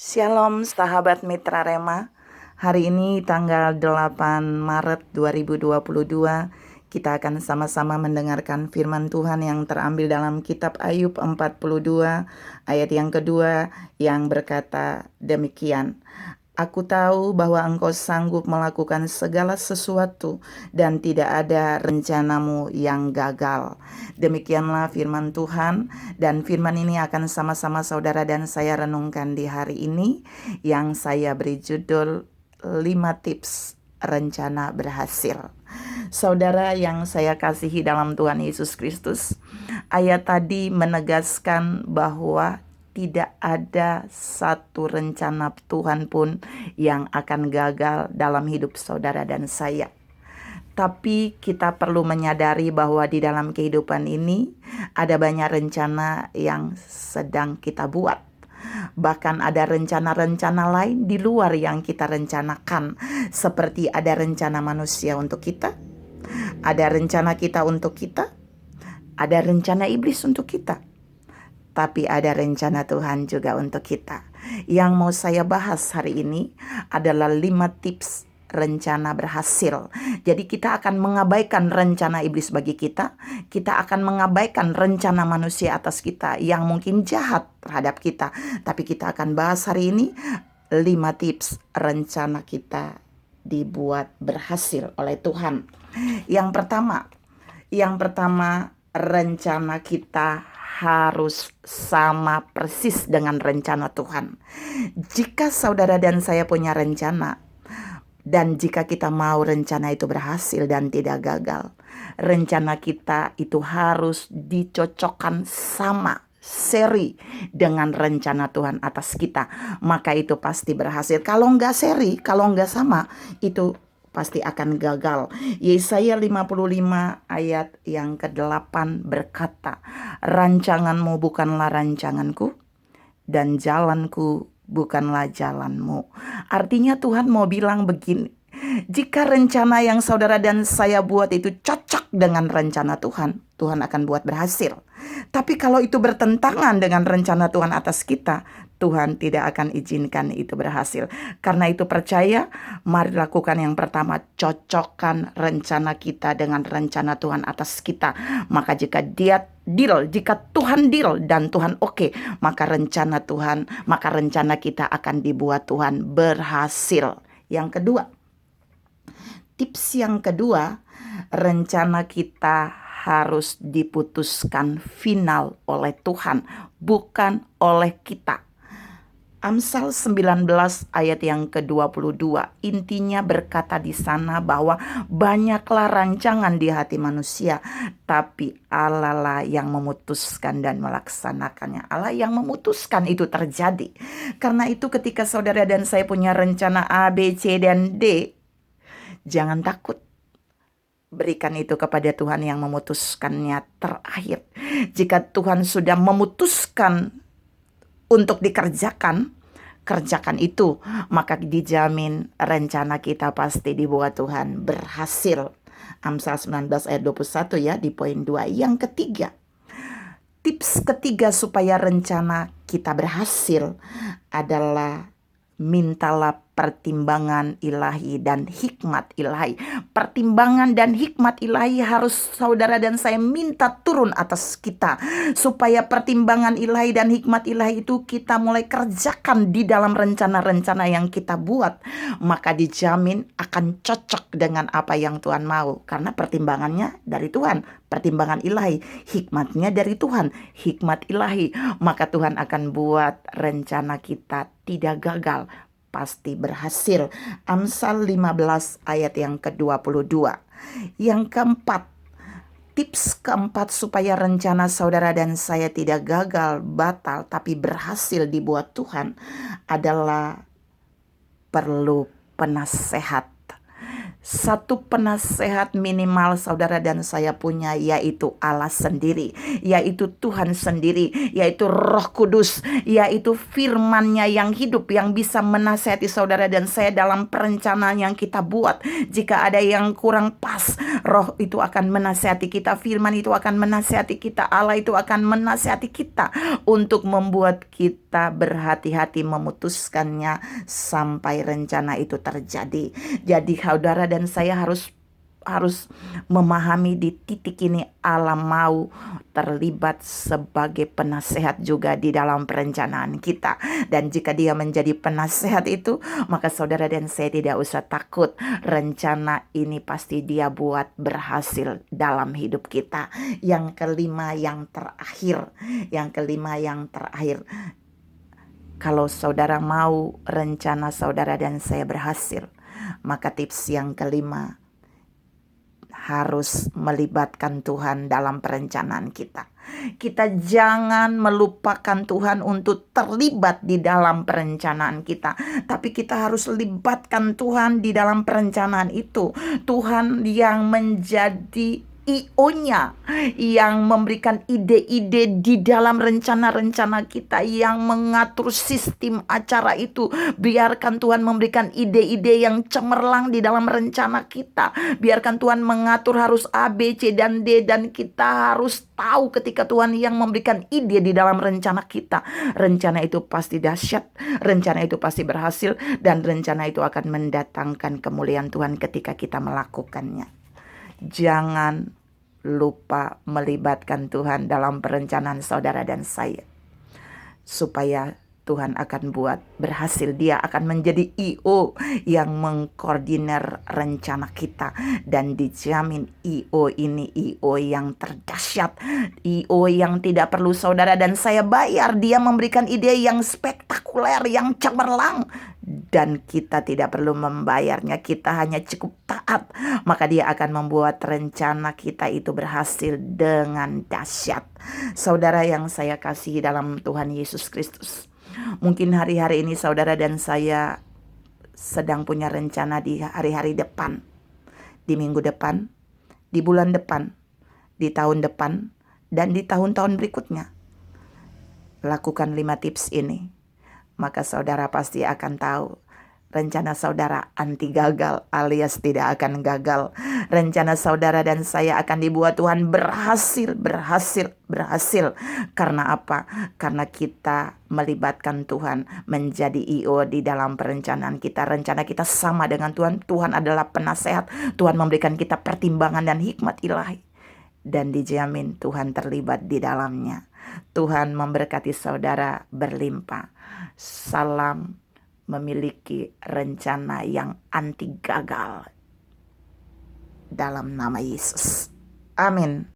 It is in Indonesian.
Shalom sahabat Mitra Rema. Hari ini tanggal 8 Maret 2022 kita akan sama-sama mendengarkan firman Tuhan yang terambil dalam kitab Ayub 42 ayat yang kedua yang berkata demikian. Aku tahu bahwa engkau sanggup melakukan segala sesuatu dan tidak ada rencanamu yang gagal. Demikianlah firman Tuhan, dan firman ini akan sama-sama saudara dan saya renungkan di hari ini yang saya beri judul 5 tips rencana berhasil. Saudara yang saya kasihi dalam Tuhan Yesus Kristus, ayat tadi menegaskan bahwa tidak ada satu rencana Tuhan pun yang akan gagal dalam hidup saudara dan saya. Tapi kita perlu menyadari bahwa di dalam kehidupan ini ada banyak rencana yang sedang kita buat. Bahkan ada rencana-rencana lain di luar yang kita rencanakan. Seperti ada rencana manusia untuk kita, ada rencana kita untuk kita, ada rencana iblis untuk kita. Tapi ada rencana Tuhan juga untuk kita. Yang mau saya bahas hari ini adalah 5 tips rencana berhasil. Jadi kita akan mengabaikan rencana iblis bagi kita. Kita akan mengabaikan rencana manusia atas kita yang mungkin jahat terhadap kita. Tapi kita akan bahas hari ini 5 tips rencana kita dibuat berhasil oleh Tuhan. Yang pertama rencana kita harus sama persis dengan rencana Tuhan. Jika saudara dan saya punya rencana, dan jika kita mau rencana itu berhasil dan tidak gagal, rencana kita itu harus dicocokkan sama seri dengan rencana Tuhan atas kita. Maka itu pasti berhasil. Kalau enggak seri, kalau enggak sama, itu pasti akan gagal. Yesaya 55 ayat yang ke-8 berkata, rancanganmu bukanlah rancanganku, dan jalanku bukanlah jalanmu. Artinya Tuhan mau bilang begini, jika rencana yang saudara dan saya buat itu cocok dengan rencana Tuhan, Tuhan akan buat berhasil. Tapi kalau itu bertentangan dengan rencana Tuhan atas kita, Tuhan tidak akan izinkan itu berhasil. Karena itu percaya, mari lakukan yang pertama, cocokkan rencana kita dengan rencana Tuhan atas kita. Maka jika jika Tuhan deal dan Tuhan oke, maka rencana kita akan dibuat Tuhan berhasil. Yang kedua, tips yang kedua, rencana kita harus diputuskan final oleh Tuhan, bukan oleh kita. Amsal 19 ayat yang ke-22 intinya berkata di sana bahwa banyaklah rancangan di hati manusia, tapi Allah lah yang memutuskan dan melaksanakannya. Allah yang memutuskan itu terjadi. Karena itu ketika saudara dan saya punya rencana A, B, C, dan D, jangan takut. Berikan itu kepada Tuhan yang memutuskannya terakhir. Jika Tuhan sudah memutuskan untuk dikerjakan, kerjakan itu, maka dijamin rencana kita pasti dibuat Tuhan berhasil. Amsal 19 ayat 21 ya, di poin 2. Yang ketiga, tips ketiga supaya rencana kita berhasil adalah mintalah pertimbangan ilahi dan hikmat ilahi. Pertimbangan dan hikmat ilahi harus saudara dan saya minta turun atas kita, supaya pertimbangan ilahi dan hikmat ilahi itu kita mulai kerjakan di dalam rencana-rencana yang kita buat. Maka dijamin akan cocok dengan apa yang Tuhan mau, karena pertimbangannya dari Tuhan, pertimbangan ilahi, hikmatnya dari Tuhan, hikmat ilahi. Maka Tuhan akan buat rencana kita tidak gagal, pasti berhasil. Amsal 15 ayat yang ke-22. Yang keempat, tips keempat supaya rencana saudara dan saya tidak gagal, batal, tapi berhasil dibuat Tuhan adalah perlu penasehat. Satu penasehat minimal saudara dan saya punya, yaitu Allah sendiri, yaitu Tuhan sendiri, yaitu Roh Kudus, yaitu firman-Nya yang hidup, yang bisa menasehati saudara dan saya dalam perencanaan yang kita buat. Jika ada yang kurang pas, Roh itu akan menasehati kita, firman itu akan menasehati kita, Allah itu akan menasehati kita untuk membuat kita berhati-hati memutuskannya sampai rencana itu terjadi. Jadi saudara dan saya harus memahami di titik ini Allah mau terlibat sebagai penasehat juga di dalam perencanaan kita. Dan jika dia menjadi penasehat itu, maka saudara dan saya tidak usah takut. Rencana ini pasti dia buat berhasil dalam hidup kita. Yang kelima yang terakhir. Kalau saudara mau rencana saudara dan saya berhasil, maka tips yang kelima harus melibatkan Tuhan dalam perencanaan kita. Kita jangan melupakan Tuhan untuk terlibat di dalam perencanaan kita, tapi kita harus libatkan Tuhan di dalam perencanaan itu. Tuhan yang menjadi IO-nya, yang memberikan ide-ide di dalam rencana-rencana kita, yang mengatur sistem acara itu. Biarkan Tuhan memberikan ide-ide yang cemerlang di dalam rencana kita. Biarkan Tuhan mengatur harus A, B, C, dan D, dan kita harus tahu ketika Tuhan yang memberikan ide di dalam rencana kita. Rencana itu pasti dahsyat, rencana itu pasti berhasil, dan rencana itu akan mendatangkan kemuliaan Tuhan ketika kita melakukannya. Jangan lupa melibatkan Tuhan dalam perencanaan saudara dan saya, supaya Tuhan akan buat berhasil. Dia akan menjadi IO yang mengkoordinir rencana kita. Dan dijamin IO ini IO yang terdahsyat, IO yang tidak perlu saudara dan saya bayar. Dia memberikan ide yang spektakuler, yang cemerlang, dan kita tidak perlu membayarnya. Kita hanya cukup taat, maka dia akan membuat rencana kita itu berhasil dengan dahsyat. Saudara yang saya kasihi dalam Tuhan Yesus Kristus, mungkin hari-hari ini saudara dan saya sedang punya rencana di hari-hari depan, di minggu depan, di bulan depan, di tahun depan, dan di tahun-tahun berikutnya. Lakukan 5 tips ini, maka saudara pasti akan tahu rencana saudara anti gagal alias tidak akan gagal. Rencana saudara dan saya akan dibuat Tuhan berhasil. Karena apa? Karena kita melibatkan Tuhan menjadi IO di dalam perencanaan kita. Rencana kita sama dengan Tuhan. Tuhan adalah penasehat. Tuhan memberikan kita pertimbangan dan hikmat ilahi. Dan dijamin Tuhan terlibat di dalamnya. Tuhan memberkati saudara berlimpah. Salam memiliki rencana yang anti gagal dalam nama Yesus. Amin.